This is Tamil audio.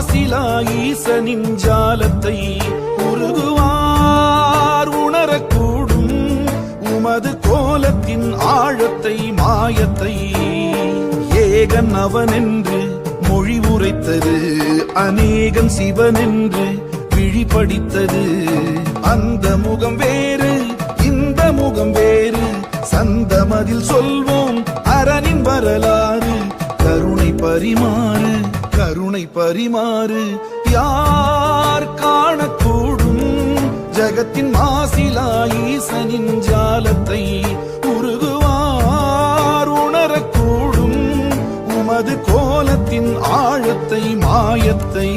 மாசிலா ஈசனின் ஜாலத்தை உருகுவார் உணரக்கூடும் உமது கோலத்தின் ஆழத்தை மாயத்தை. ஏகன் அவனென்று மொழி உரைத்தது அநேகன் சிவனென்று விழிபடித்தது. அந்த முகம் வேறு இந்த முகம் வேறு சந்தமதில் சொல்வோம் அரணின் வரலாறு. கருணை பரிமாறு கருணை பரிமாறு யார் காணக்கூடும் ஜகத்தின் மாசிலா ஈசனின் ஜாலத்தை உருகுவார் உணரக்கூடும் உமது கோலத்தின் ஆழத்தை மாயத்தை.